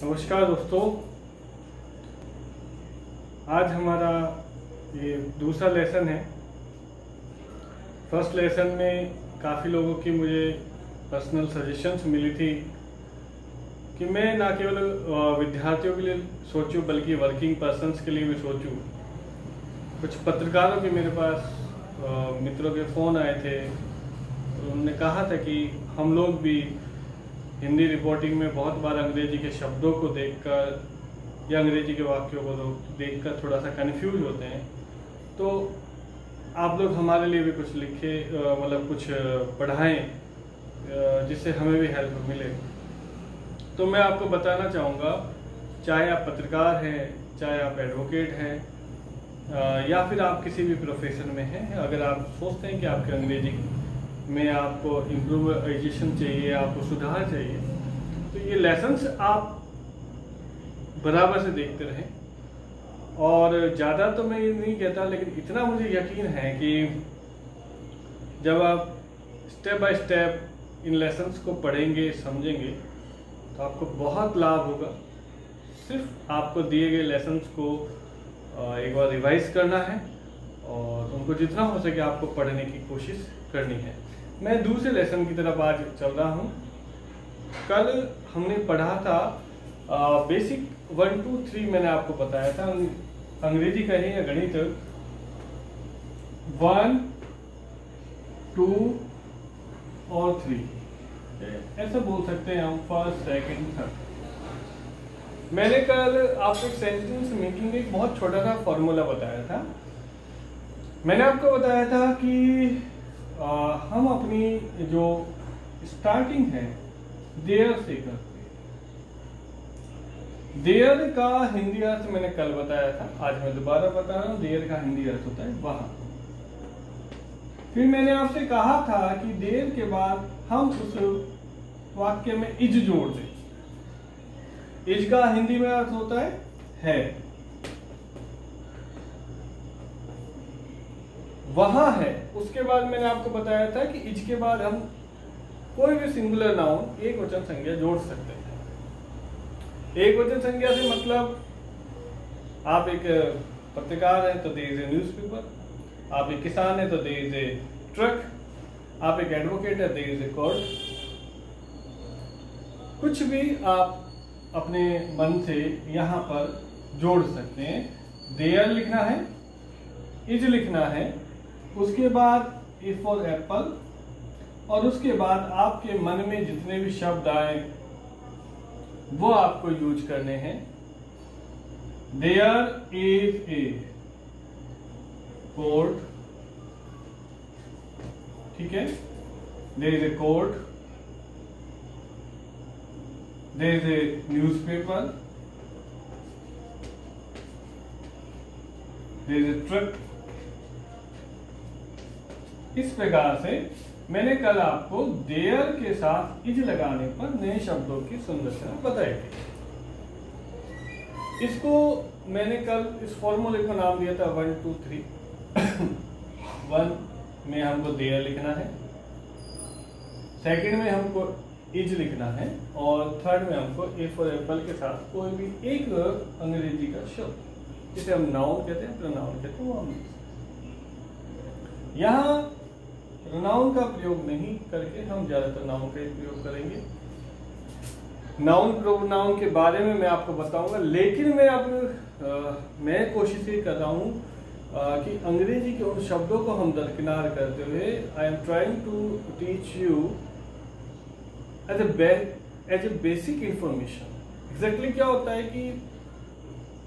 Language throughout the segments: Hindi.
नमस्कार दोस्तों, आज हमारा ये दूसरा लेसन है। फर्स्ट लेसन में काफ़ी लोगों की मुझे पर्सनल सजेशंस मिली थी कि मैं ना केवल विद्यार्थियों के लिए सोचूं बल्कि वर्किंग पर्सन्स के लिए भी सोचूं। कुछ पत्रकारों के मेरे पास मित्रों के फ़ोन आए थे, तो उन्होंने कहा था कि हम लोग भी हिंदी रिपोर्टिंग में बहुत बार अंग्रेजी के शब्दों को देखकर या अंग्रेजी के वाक्यों को देखकर थोड़ा सा कंफ्यूज होते हैं। तो आप लोग हमारे लिए भी कुछ लिखे, मतलब कुछ पढ़ाएं जिससे हमें भी हेल्प मिले। तो मैं आपको बताना चाहूँगा, चाहे आप पत्रकार हैं, चाहे आप एडवोकेट हैं, या फिर आप किसी भी प्रोफेशन में हैं, अगर आप सोचते हैं कि आपके अंग्रेजी में आपको इम्प्रूवाइजेशन चाहिए, आपको सुधार चाहिए, तो ये लेसन्स आप बराबर से देखते रहें। और ज़्यादा तो मैं ये नहीं कहता, लेकिन इतना मुझे यकीन है कि जब आप step by step in lessons को पढ़ेंगे, समझेंगे, तो आपको बहुत लाभ होगा। सिर्फ आपको दिए गए लेसन्स को एक बार रिवाइज करना है और उनको जितना हो सके आपको पढ़ने की कोशिश करनी है। मैं दूसरे लेसन की तरफ आज चल रहा हूँ। कल हमने पढ़ा था बेसिक 1 2 3 मैंने आपको बताया था। अंग्रेजी कहें या गणित 1 2 और 3 ऐसा बोल सकते हैं हम, फर्स्ट सेकंड थर्ड। मैंने कल आपको एक सेंटेंस मेकिंग में एक बहुत छोटा सा फॉर्मूला बताया था। मैंने आपको बताया था कि हम अपनी जो स्टार्टिंग है देयर से करते हैं। देयर का हिंदी अर्थ मैंने कल बताया था, आज मैं दोबारा बता रहा हूं। देयर का हिंदी अर्थ होता है वहां। फिर मैंने आपसे कहा था कि देयर के बाद हम उस वाक्य में इज जोड़ दें। इज का हिंदी में अर्थ होता है वहां है। उसके बाद मैंने आपको बताया था कि इज के बाद हम कोई भी सिंगुलर नाउन एक वचन संज्ञा जोड़ सकते हैं। एक वचन संज्ञा से मतलब आप एक पत्रकार हैं तो देयर इज ए न्यूज़पेपर, आप एक किसान हैं तो देयर इज ए ट्रक, आप एक एडवोकेट है देयर इज ए कोर्ट। कुछ भी आप अपने मन से यहां पर जोड़ सकते हैं। देयर लिखना है, इज लिखना है, उसके बाद ए फॉर एप्पल, और उसके बाद आपके मन में जितने भी शब्द आए वो आपको यूज करने हैं। देयर इज ए कोर्ट, ठीक है, there is a court, there is a newspaper, there is a truck. इस प्रकार से मैंने कल आपको देयर के साथ इज लगाने पर नए शब्दों की संरचना बताई थी। इसको मैंने कल इस फॉर्मूले को नाम दिया था 1 2 3। 1 में हमको देयर लिखना है, सेकंड में हमको इज लिखना है, और थर्ड में हमको ए फॉर एप्पल के साथ कोई भी एक अंग्रेजी का शब्द, जिसे हम नाउन कहते हैं, प्रोनाउन कहते हैं, वो हम यहाँ प्रोनाउन का प्रयोग नहीं करके हम ज्यादातर नाउन का ही प्रयोग करेंगे। नाउन प्रोनाउन के बारे में मैं आपको बताऊंगा, लेकिन मैं कोशिश ये कर रहा हूँ कि अंग्रेजी के उन शब्दों को हम दरकिनार करते हुए I am trying to teach you as a basic information. Exactly क्या होता है कि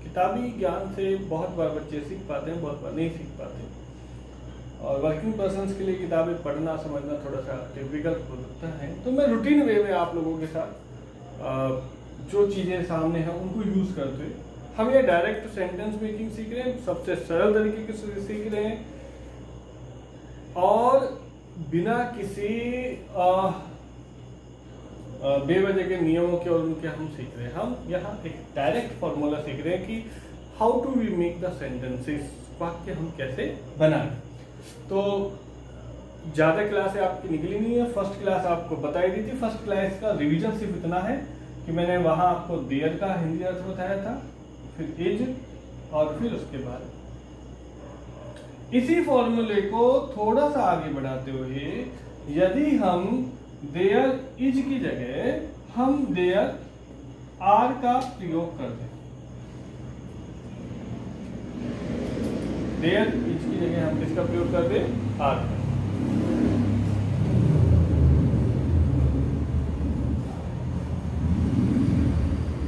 किताबी ज्ञान से बहुत बार बच्चे सीख पाते हैं, बहुत बार नहीं सीख पाते, और वर्किंग पर्सन्स के लिए किताबें पढ़ना समझना थोड़ा सा डिफिकल्ट होता है। तो मैं रूटीन वे में आप लोगों के साथ जो चीज़ें सामने हैं उनको यूज़ करते हुए, हम ये डायरेक्ट सेंटेंस मेकिंग सीख रहे हैं, सबसे सरल तरीके से सीख रहे हैं, और बिना किसी बेवजह के नियमों के और उनके हम सीख रहे हैं। हम यहाँ एक डायरेक्ट फॉर्मूला सीख रहे हैं कि how to we make the sentences, वाक्य हम कैसे बनाएं। तो ज़्यादा क्लासें आपकी निकली नहीं है, फर्स्ट क्लास आपको बताई दी थी। फर्स्ट क्लास का रिवीजन सिर्फ इतना है कि मैंने वहां आपको देयर का हिंदी अर्थ बताया था, फिर इज और फिर उसके बाद। इसी फॉर्मूले को थोड़ा सा आगे बढ़ाते हुए यदि हम देयर इज की जगह हम देयर आर का प्रयोग कर दें, देयर इज की जगह हम किसका प्रयोग कर दें? आर का।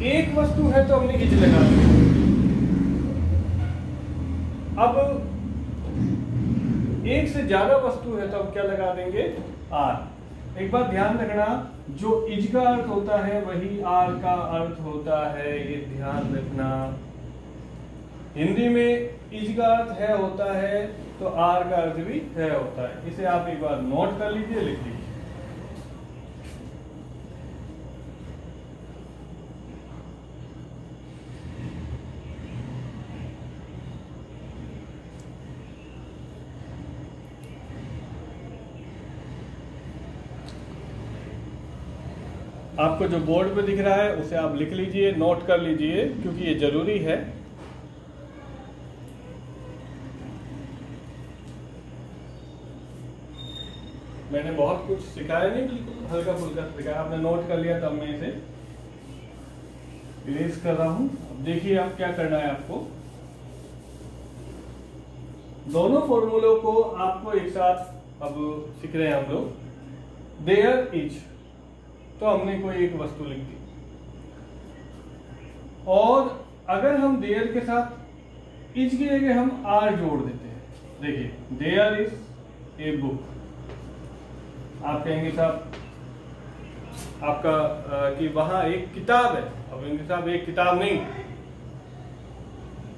एक वस्तु है तो हमने इज लगा दी। अब एक से ज्यादा वस्तु है तो अब क्या लगा देंगे? आर। एक बात ध्यान रखना, जो इज का अर्थ होता है वही आर का अर्थ होता है, ये ध्यान रखना। हिंदी में इज का अर्थ है होता है तो आर का अर्थ भी है होता है। इसे आप एक बार नोट कर लीजिए, लिख लीजिए। आपको जो बोर्ड पे दिख रहा है उसे आप लिख लीजिए, नोट कर लीजिए, क्योंकि ये जरूरी है। मैंने बहुत कुछ सिखाया नहीं, बिल्कुल हल्का फुल्का सिखाया, आपने नोट कर लिया तब मैं इसे इरेज कर रहा हूं। अब देखिए आप क्या करना है। आपको दोनों फॉर्मूलों को आपको एक साथ अब सीख रहे हैं हम लोग। देयर इज तो हमने कोई एक वस्तु लिख दी, और अगर हम देयर के साथ इज की जगह हम आर जोड़ देते हैं। देखिए, देयर इज ए बुक। आप कहेंगे साहब आपका कि वहां एक किताब है। अब कहेंगे साहब एक किताब नहीं,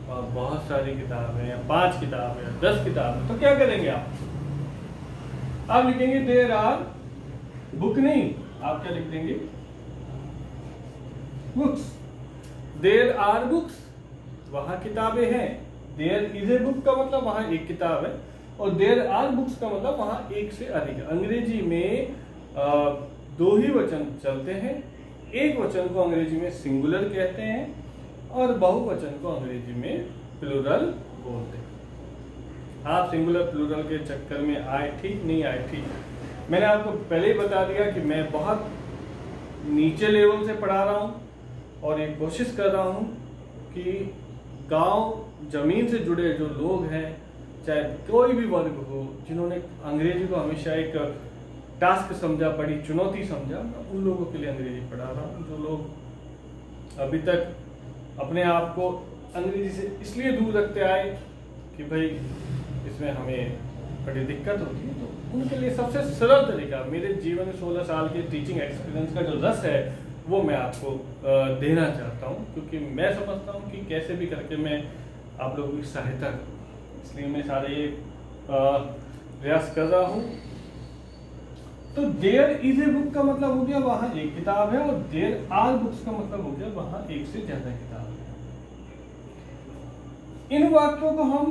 और बहुत सारी किताबें हैं, 5 किताब है, 10 किताब है, तो क्या करेंगे आप लिखेंगे देयर आर बुक नहीं, आप क्या लिख देंगे? बुक्स। देयर आर बुक्स, वहां किताबें हैं। देयर इज ए बुक का मतलब वहां एक किताब है, और देयर आर बुक्स का मतलब वहां एक से अधिक है। अंग्रेजी में 2 ही वचन चलते हैं। एक वचन को अंग्रेजी में सिंगुलर कहते हैं और बहुवचन को अंग्रेजी में प्लूरल बोलते हैं। आप सिंगुलर प्लूरल के चक्कर में आए ठीक, नहीं आए ठीक। मैंने आपको पहले ही बता दिया कि मैं बहुत नीचे लेवल से पढ़ा रहा हूं और ये कोशिश कर रहा हूं कि गांव जमीन से जुड़े जो लोग हैं, चाहे कोई भी वर्ग हो, जिन्होंने अंग्रेजी को हमेशा एक टास्क समझा, बड़ी चुनौती समझा, उन लोगों के लिए अंग्रेजी पढ़ा रहा हूँ। जो लोग अभी तक अपने आप को अंग्रेजी से इसलिए दूर रखते आए कि भाई इसमें हमें बड़ी दिक्कत होती है, तो उनके लिए सबसे सरल तरीका, मेरे जीवन में 16 साल के टीचिंग एक्सपीरियंस का जो रस है वो मैं आपको देना चाहता हूँ, क्योंकि मैं समझता हूँ कि कैसे भी करके मैं आप लोगों की सहायता करूँ। इसलिए मैं सारे ये प्रयास कर रहा हूँ। तो देयर इज ए बुक का मतलब हो गया वहां एक किताब है, और देयर आर बुक्स का मतलब हो गया वहां एक से ज्यादा किताब है। इन वाक्यों को हम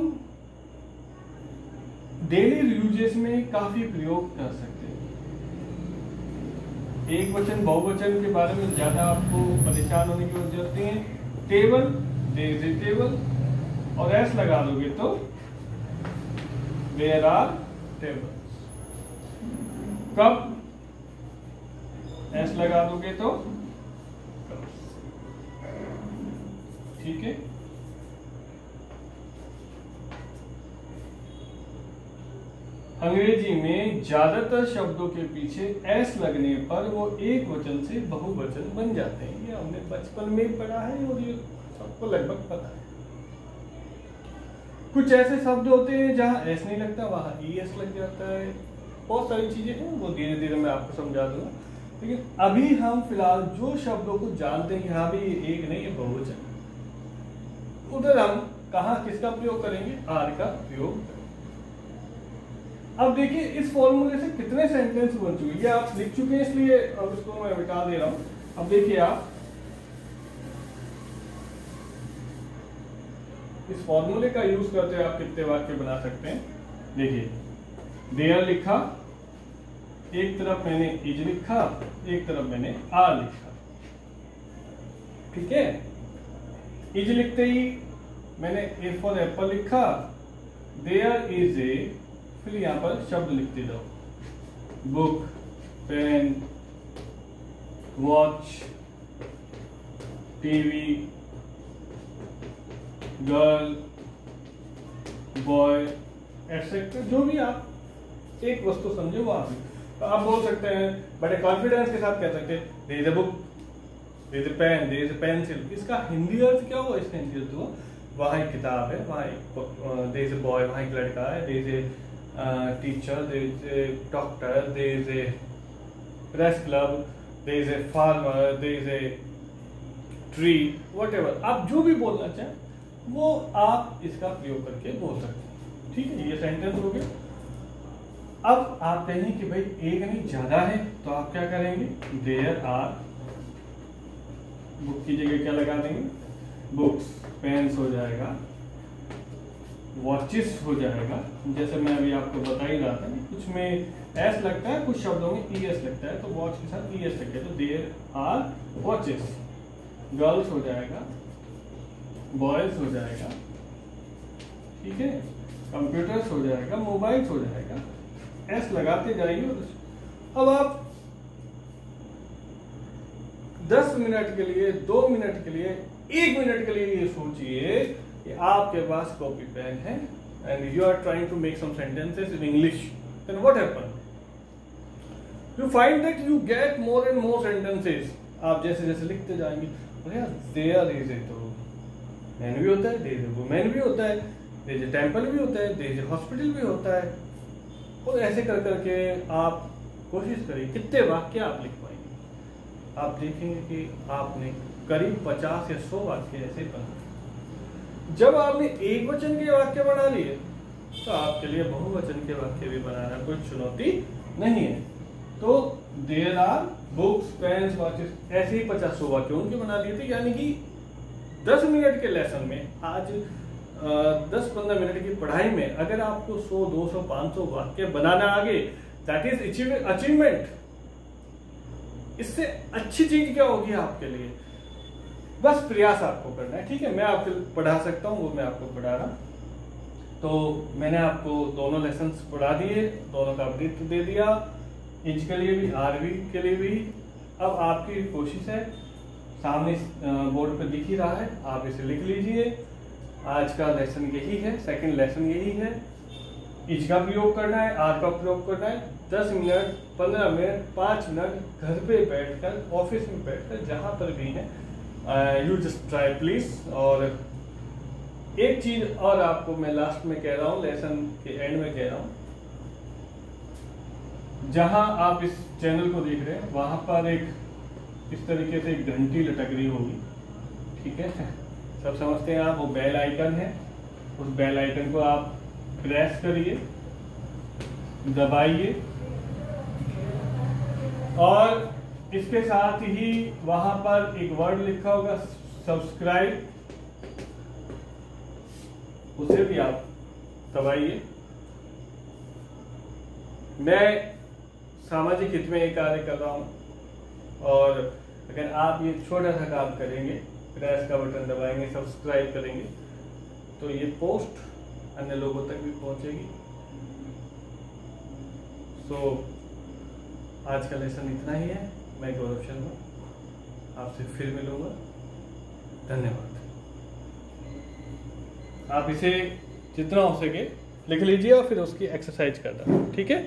डेली यूजेस में काफी प्रयोग कर सकते हैं। एक वचन बहुवचन के बारे में ज्यादा आपको परेशान होने की जरूरत नहीं है। Table, there is a table, और एस लगा दोगे तो there are tables. Cup, S लगा दोगे तो कप्स। ठीक है। अंग्रेजी में ज्यादातर शब्दों के पीछे एस लगने पर वो एक वचन से बहुवचन बन जाते हैं। ये हमने बचपन में पढ़ा है और ये सबको लगभग पता है। कुछ ऐसे शब्द होते हैं जहां एस नहीं लगता, वहां ई एस लग जाता है। बहुत सारी चीजें हैं, वो धीरे धीरे मैं आपको समझा दूंगा। लेकिन अभी हम फिलहाल जो शब्दों को जानते हैं, यहाँ भी एक नहीं है बहुवचन, उधर हम कहा किसका प्रयोग करेंगे? आर का प्रयोग करेंगे। अब देखिए इस फॉर्मूले से कितने सेंटेंस बन चुके, ये आप लिख चुके हैं, इसलिए अब इसको मैं मिटा दे रहा हूं। अब देखिए आप इस फॉर्मूले का यूज करते हुए आप कितने वाक्य बना सकते हैं। देखिए, देयर लिखा, एक तरफ मैंने इज लिखा, एक तरफ मैंने आर लिखा। ठीक है। इज लिखते ही मैंने ए फॉर एप्पल लिखा, देयर इज ए, फिर यहां पर शब्द लिखते जाओ, book, pen, watch, TV, girl, boy, etcetera, जो भी आप एक वस्तु समझे वो आप तो आप बोल सकते हैं, बड़े कॉन्फिडेंस के साथ कह सकते हैं there is a book, there is a pen, there is a pencil. इसका हिंदी अर्थ क्या हुआ? इसका हिंदी अर्थ हुआ वहाँ एक किताब है, वहाँ एक देयर इज अ बॉय, वहाँ एक लड़का है, there is a teacher, there is a doctor, there is a press club, there is a farmer, there is a tree, whatever. आप जो भी बोलना चाहें वो आप इसका प्रयोग करके बोल सकते हैं, ठीक है। ये सेंटेंस हो गया। अब आप कहें कि भाई एक नहीं ज्यादा है, तो आप क्या करेंगे? देयर आर, बुक की जगह क्या लगा देंगे? बुक्स, पेन्स हो जाएगा, वॉचेस हो जाएगा, जैसे मैं अभी आपको बता ही रहा था, कुछ में एस लगता है, कुछ शब्दों में ई एस लगता है, तो वॉच के साथ ई एस लगता है, तो देयर आर वॉचेस। गर्ल्स हो जाएगा, बॉयज हो जाएगा, ठीक है, कंप्यूटर्स हो जाएगा, मोबाइल्स हो जाएगा, एस लगाते जाइए। अब आप 10 मिनट के लिए, 2 मिनट के लिए, 1 मिनट के लिए ये सोचिए कि आपके पास कॉपी पेन है and you are trying to make some sentences in English, then what happen? You find that you get more and more sentences. आप जैसे जैसे लिखते जाएंगे, देयर इज ए, तो मैन भी होता है, देयर इज ए वुमेन भी होता है, देयर इज ए टेंपल भी होता है, देयर इज ए हॉस्पिटल भी होता है। और ऐसे कर करके आप कोशिश करिए कितने वाक्य आप लिख पाएंगे। आप देखेंगे कि आपने करीब 50 या 100 वाक्य ऐसे बना। जब आपने एक वचन के वाक्य बना लिए तो आपके लिए बहुवचन के वाक्य भी बनाना कोई चुनौती नहीं है। तो there are books, pens, watches, ऐसे ही 50-100 वाक्य उनके बना दिए थे। यानी कि 10 मिनट के लेसन में, आज 10-15 मिनट की पढ़ाई में अगर आपको 100, 200, 500 वाक्य बनाना आ गए, दैट इज अचीवमेंट। इससे अच्छी चीज क्या होगी आपके लिए? बस प्रयास आपको करना है, ठीक है। मैं आपको पढ़ा सकता हूँ, वो मैं आपको पढ़ा रहा। तो मैंने आपको दोनों लेसन्स पढ़ा दिए, दोनों का अपडेट दे दिया, इंच के लिए भी, आरवी के लिए भी। अब आपकी कोशिश है, सामने बोर्ड पर दिख ही रहा है, आप इसे लिख लीजिए। आज का लेसन यही है, सेकंड लेसन यही है। इच का प्रयोग करना है, आर का प्रयोग करना है। 10 मिनट, 15 मिनट, 5 मिनट घर पे बैठकर, ऑफिस में बैठकर, जहां पर भी है, यू जस्ट ट्राई प्लीज। और एक चीज और आपको मैं लास्ट में कह रहा हूं, लेसन के एंड में कह रहा हूं, जहां आप इस चैनल को देख रहे हैं वहां पर एक इस तरीके से एक घंटी लटक रही होगी, ठीक है, सब समझते हैं आप, वो बेल आइकन है। उस बेल आइकन को आप प्रेस करिए, दबाइए, और इसके साथ ही वहां पर एक वर्ड लिखा होगा सब्सक्राइब, उसे भी आप दबाइए। मैं सामाजिक हित में ये कार्य कर रहा हूं, और अगर आप ये छोटा सा काम करेंगे, प्रेस का बटन दबाएंगे, सब्सक्राइब करेंगे, तो ये पोस्ट अन्य लोगों तक भी पहुंचेगी। सो आज का लेसन इतना ही है। मैं गौरव शर्मा आपसे फिर मिलूंगा। धन्यवाद। आप इसे जितना हो सके लिख लीजिए और फिर उसकी एक्सरसाइज करना, ठीक है।